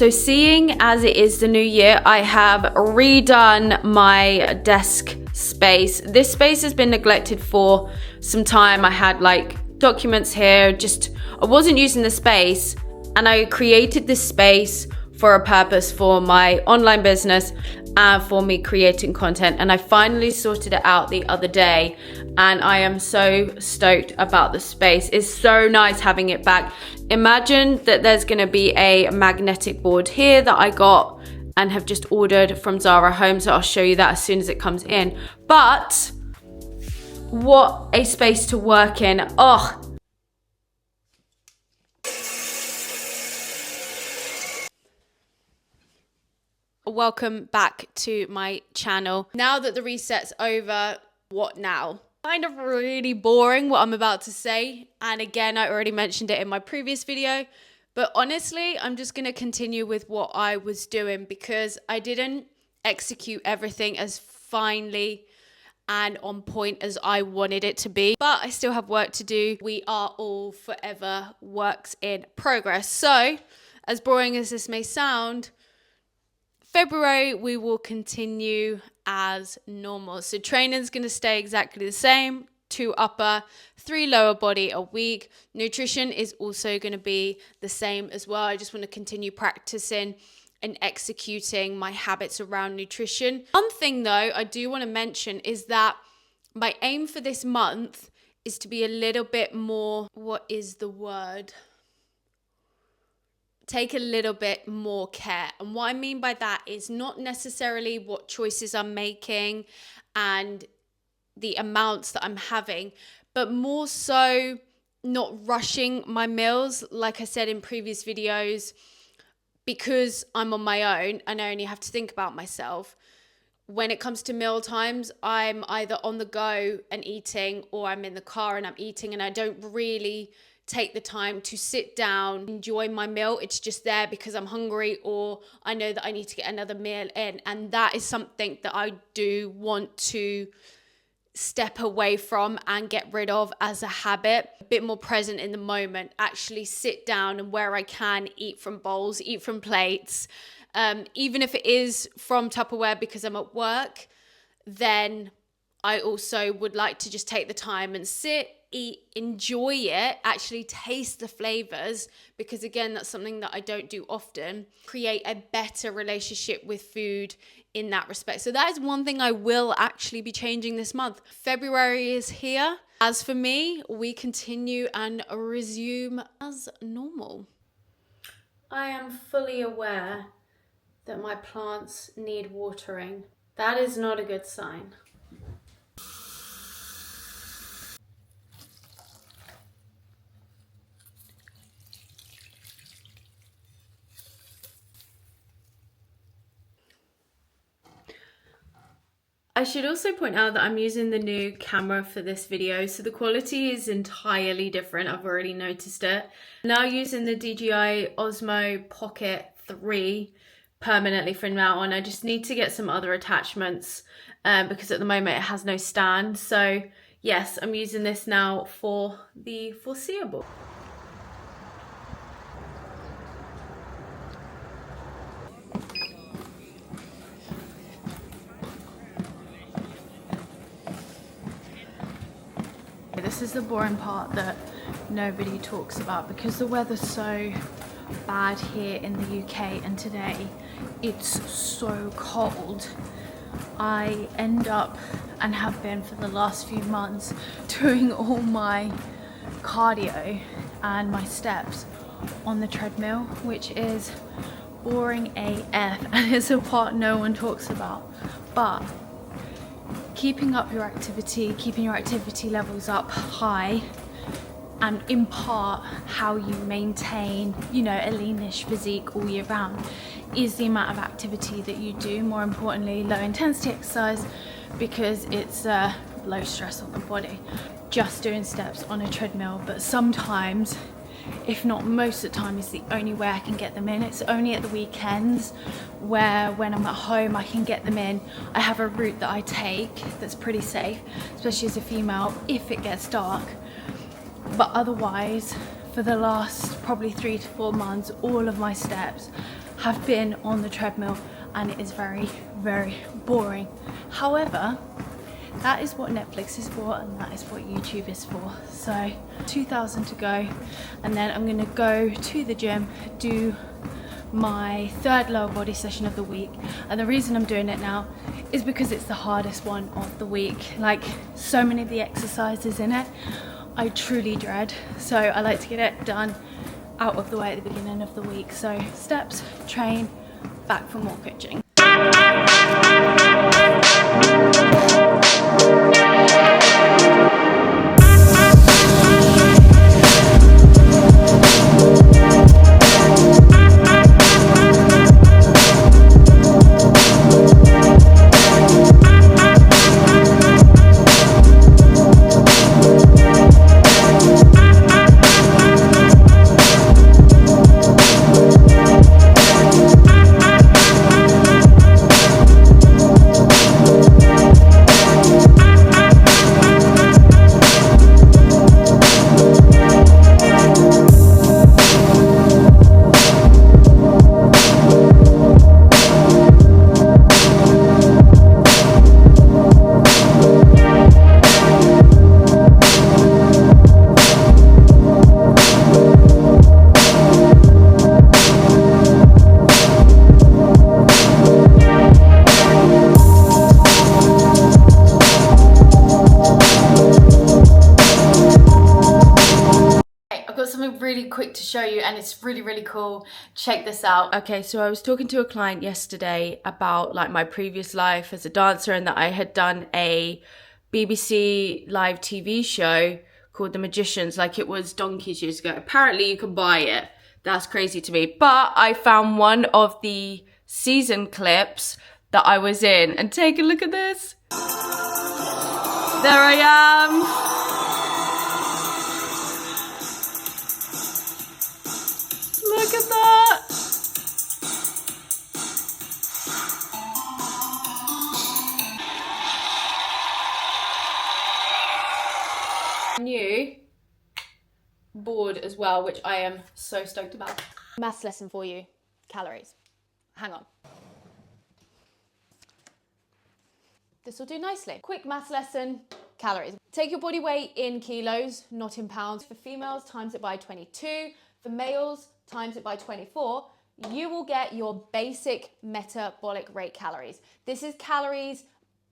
So seeing as it is the new year, I have redone my desk space. This space has been neglected for some time. I had like documents here, I wasn't using the space, and I created this space for a purpose for my online business and for me creating content. And I finally sorted it out the other day, and I am so stoked about the space. It's so nice having it back. Imagine that there's going to be a magnetic board here that I got and have just ordered from Zara Home, so I'll show you that as soon as it comes in. But what a space to work in. Oh, welcome back to my channel. Now that the reset's over, what now? Kind of really boring what I'm about to say, and again, I already mentioned it in my previous video, but honestly, I'm just going to continue with what I was doing because I didn't execute everything as finely and on point as I wanted it to be, but I still have work to do. We are all forever works in progress. So, as boring as this may sound, February, we will continue as normal. So training's going to stay exactly the same, 2 upper, 3 lower body a week. Nutrition is also going to be the same as well. I just want to continue practicing and executing my habits around nutrition. One thing though, I do want to mention is that my aim for this month is to be a little bit more, what is the word? Take a little bit more care. And what I mean by that is not necessarily what choices I'm making and the amounts that I'm having, but more so not rushing my meals. Like I said in previous videos, because I'm on my own and I only have to think about myself. When it comes to meal times, I'm either on the go and eating, or I'm in the car and I'm eating, and I don't really take the time to sit down, enjoy my meal. It's just there because I'm hungry, or I know that I need to get another meal in. And that is something that I do want to step away from and get rid of as a habit. A bit more present in the moment, actually sit down and where I can eat from bowls, eat from plates. Even if it is from Tupperware because I'm at work, then I also would like to just take the time and sit, eat, enjoy it, actually taste the flavors, because again, that's something that I don't do often. Create a better relationship with food in that respect. So that is one thing I will actually be changing this month. February is here. As for me, we continue and resume as normal. I am fully aware that my plants need watering. That is not a good sign. I should also point out that I'm using the new camera for this video, so the quality is entirely different. I've already noticed it. Now using the DJI Osmo Pocket 3 permanently from now on. I just need to get some other attachments because at the moment it has no stand. So yes, I'm using this now for the foreseeable. This is the boring part that nobody talks about, because the weather's so bad here in the UK, and today it's so cold. I end up, and have been for the last few months, doing all my cardio and my steps on the treadmill, which is boring AF, and it's a part no one talks about. But keeping up your activity, keeping your activity levels up high, and in part how you maintain, you know, a leanish physique all year round, is the amount of activity that you do. More importantly, low intensity exercise, because it's low stress on the body. Just doing steps on a treadmill, but sometimes, if not most of the time, is the only way I can get them in. It's only at the weekends where, when I'm at home, I can get them in. I have a route that I take that's pretty safe, especially as a female, if it gets dark. But otherwise, for the last probably 3 to 4 months, all of my steps have been on the treadmill and it is very, very boring. However, that is what Netflix is for and that is what YouTube is for. So 2,000 to go, and then I'm gonna go to the gym, do my third lower body session of the week. And the reason I'm doing it now is because it's the hardest one of the week. Like, so many of the exercises in it I truly dread, so I like to get it done out of the way at the beginning of the week. So steps, train, back for more coaching. Really quick to show you, and it's really cool. Check this out. Okay, so I was talking to a client yesterday about like my previous life as a dancer, and that I had done a BBC live TV show called The Magicians, like it was donkeys years ago. Apparently you can buy it. That's crazy to me. But I found one of the season clips that I was in, and take a look at this. There I am. Look at that! New board as well, which I am so stoked about. Maths lesson for you. Calories. Hang on. This will do nicely. Quick maths lesson. Calories. Take your body weight in kilos, not in pounds. For females, times it by 22. For males, times it by 24, you will get your basic metabolic rate calories. This is calories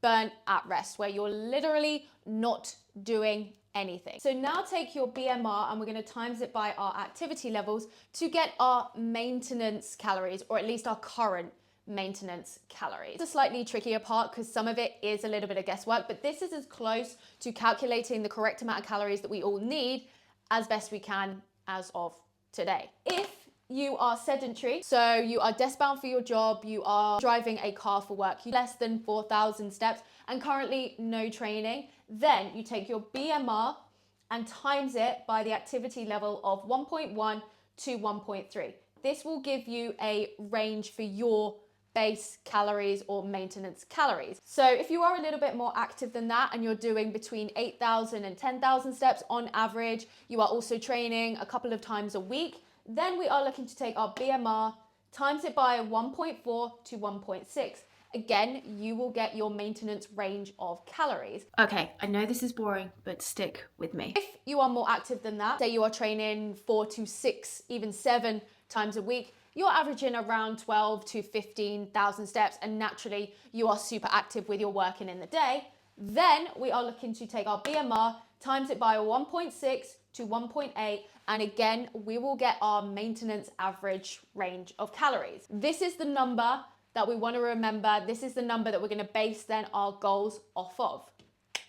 burnt at rest, where you're literally not doing anything. So now take your BMR and we're going to times it by our activity levels to get our maintenance calories, or at least our current maintenance calories. It's a slightly trickier part because some of it is a little bit of guesswork, but this is as close to calculating the correct amount of calories that we all need as best we can as of today. If you are sedentary, so you are desk bound for your job, you are driving a car for work, you less than 4,000 steps and currently no training, then you take your BMR and times it by the activity level of 1.1 to 1.3. This will give you a range for your base calories or maintenance calories. So if you are a little bit more active than that and you're doing between 8,000 and 10,000 steps on average, you are also training a couple of times a week, then we are looking to take our BMR, times it by 1.4 to 1.6. Again, you will get your maintenance range of calories. Okay, I know this is boring, but stick with me. If you are more active than that, say you are training 4 to 6, even 7 times a week, you're averaging around 12 to 15,000 steps, and naturally you are super active with your working in the day, then we are looking to take our BMR, times it by 1.6 to 1.8, and again, we will get our maintenance average range of calories. This is the number that we want to remember. This is the number that we're going to base then our goals off of.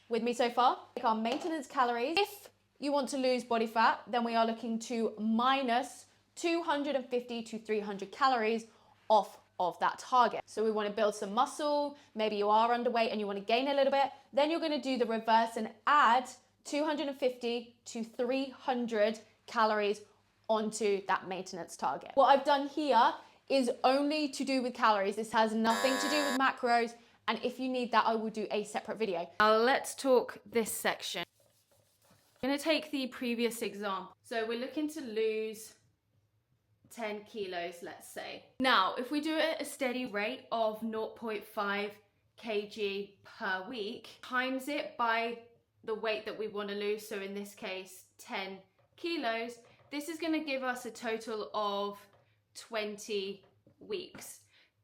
With me so far? Take our maintenance calories. If you want to lose body fat, then we are looking to minus 250 to 300 calories off of that target. So we want to build some muscle, maybe you are underweight and you want to gain a little bit, then you're going to do the reverse and add 250 to 300 calories onto that maintenance target. What I've done here is only to do with calories. This has nothing to do with macros, and if you need that, I will do a separate video. Now let's talk this section. I'm going to take the previous example. So we're looking to lose 10 kilos, let's say. Now, if we do it at a steady rate of 0.5 kg per week, times it by the weight that we want to lose, so in this case 10 kilos, this is going to give us a total of 20 weeks.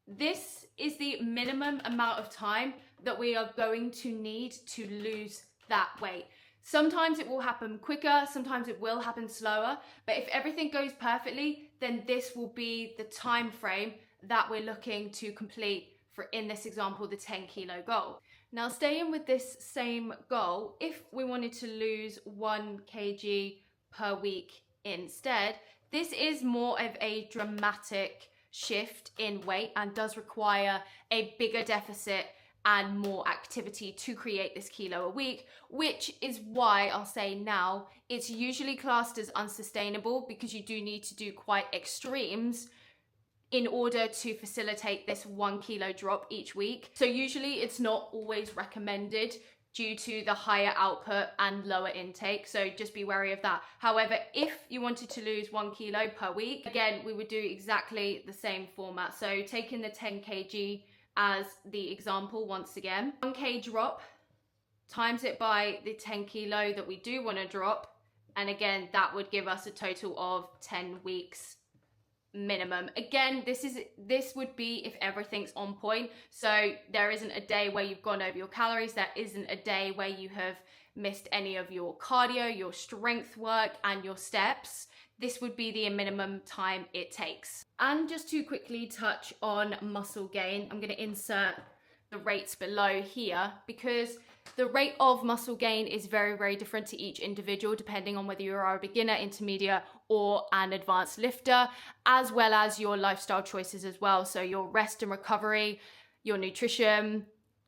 This is the minimum amount of time that we are going to need to lose that weight. Sometimes it will happen quicker, sometimes it will happen slower, but if everything goes perfectly, then this will be the time frame that we're looking to complete for, in this example, the 10 kilo goal. Now, staying with this same goal, if we wanted to lose 1 kg per week instead, this is more of a dramatic shift in weight and does require a bigger deficit and more activity to create this kilo a week, which is why I'll say now it's usually classed as unsustainable, because you do need to do quite extremes in order to facilitate this 1 kilo drop each week. So usually it's not always recommended due to the higher output and lower intake, so just be wary of that. However, if you wanted to lose 1 kilo per week, again, we would do exactly the same format. So taking the 10 kg as the example once again, 1k drop, times it by the 10 kilo that we do want to drop, and again, that would give us a total of 10 weeks minimum. Again, this would be if everything's on point. So there isn't a day where you've gone over your calories, there isn't a day where you have missed any of your cardio, your strength work, and your steps. This would be the minimum time it takes. And just to quickly touch on muscle gain, I'm going to insert the rates below here, because the rate of muscle gain is very, very different to each individual, depending on whether you are a beginner, intermediate, or an advanced lifter, as well as your lifestyle choices as well. So your rest and recovery, your nutrition,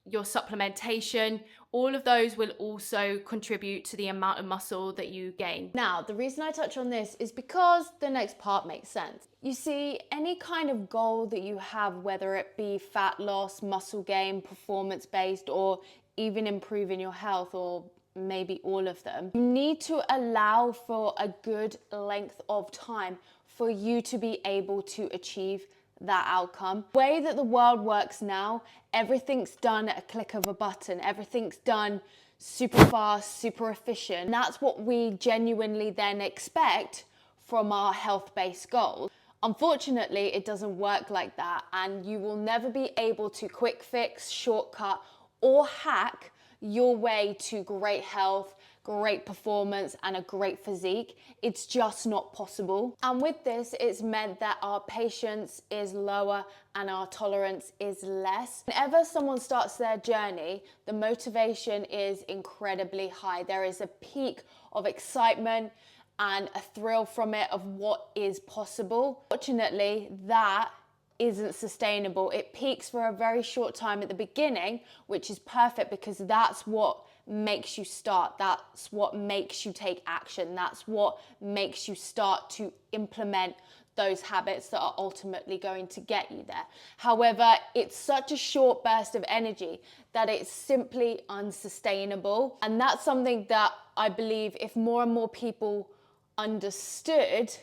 your supplementation, all of those will also contribute to the amount of muscle that you gain. Now, the reason I touch on this is because the next part makes sense. You see, any kind of goal that you have, whether it be fat loss, muscle gain, performance-based, or even improving your health, or maybe all of them, you need to allow for a good length of time for you to be able to achieve that outcome. The way that the world works now, everything's done at a click of a button. Everything's done super fast, super efficient. And that's what we genuinely then expect from our health-based goals. Unfortunately, it doesn't work like that, and you will never be able to quick fix, shortcut, or hack your way to great health, great performance, and a great physique. It's just not possible. And with this, it's meant that our patience is lower and our tolerance is less. Whenever someone starts their journey, the motivation is incredibly high. There is a peak of excitement and a thrill from it of what is possible. Fortunately, that isn't sustainable. It peaks for a very short time at the beginning, which is perfect because that's what makes you start. That's what makes you take action. That's what makes you start to implement those habits that are ultimately going to get you there. However, it's such a short burst of energy that it's simply unsustainable. And that's something that I believe if more and more people understood,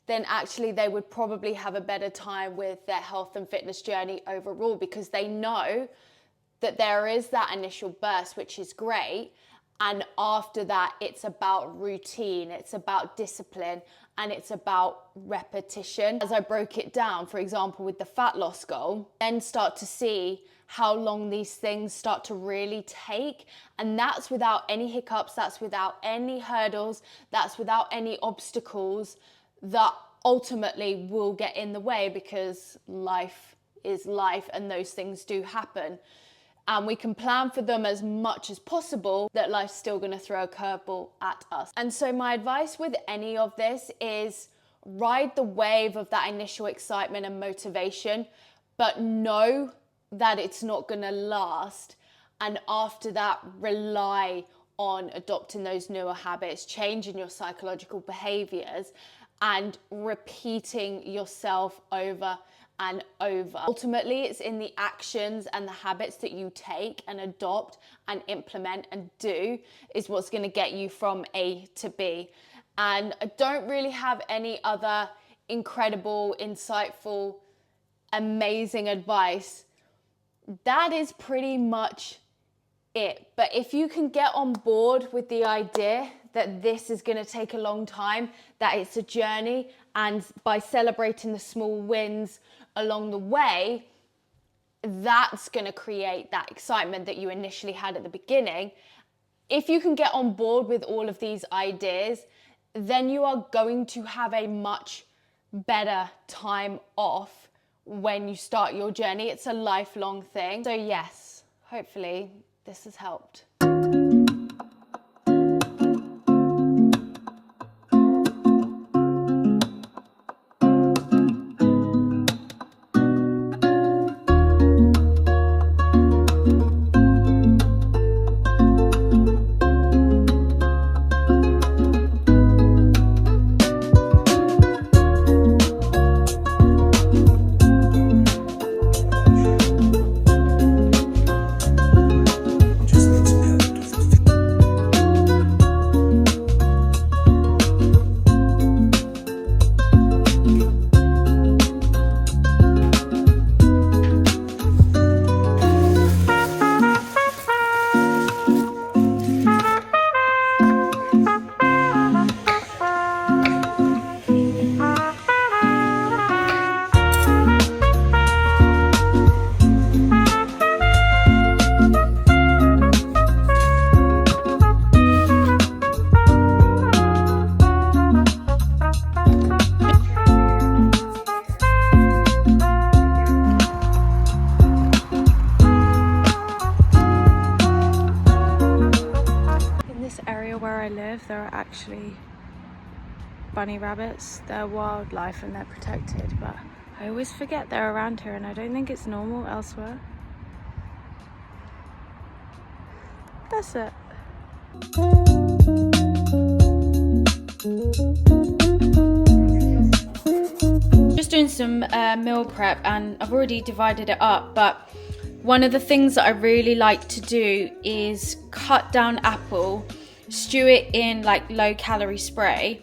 then actually they would probably have a better time with their health and fitness journey overall, because they know that there is that initial burst, which is great. And after that, it's about routine, it's about discipline, and it's about repetition. As I broke it down, for example, with the fat loss goal, then start to see how long these things start to really take. And that's without any hiccups, that's without any hurdles, that's without any obstacles that ultimately will get in the way, because life is life and those things do happen. And we can plan for them as much as possible, that life's still gonna throw a curveball at us. And so my advice with any of this is ride the wave of that initial excitement and motivation, but know that it's not gonna last. And after that, rely on adopting those newer habits, changing your psychological behaviors, and repeating yourself over and over. Ultimately, it's in the actions and the habits that you take and adopt and implement and do is what's going to get you from A to B. And I don't really have any other incredible, insightful, amazing advice, that is pretty much it. But if you can get on board with the idea that this is going to take a long time, that it's a journey, and by celebrating the small wins along the way, that's going to create that excitement that you initially had at the beginning. If you can get on board with all of these ideas, then you are going to have a much better time off when you start your journey. It's a lifelong thing. So yes, hopefully this has helped. Where I live, there are actually bunny rabbits. They're wildlife and they're protected, but I always forget they're around here, and I don't think it's normal elsewhere. That's it. Just doing some meal prep, and I've already divided it up, but one of the things that I really like to do is cut down apple, stew it in like low calorie spray,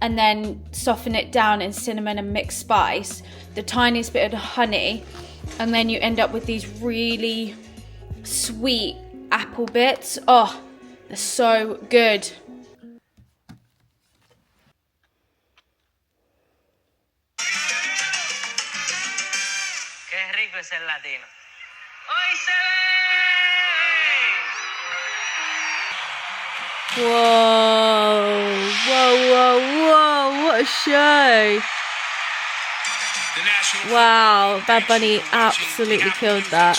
and then soften it down in cinnamon and mixed spice, the tiniest bit of honey, and then you end up with these really sweet apple bits. Oh, they're so good. Qué rico es el latino. ¡Hoy se ve! Whoa, whoa, whoa, whoa, what a show. Wow, Bad Bunny absolutely killed that.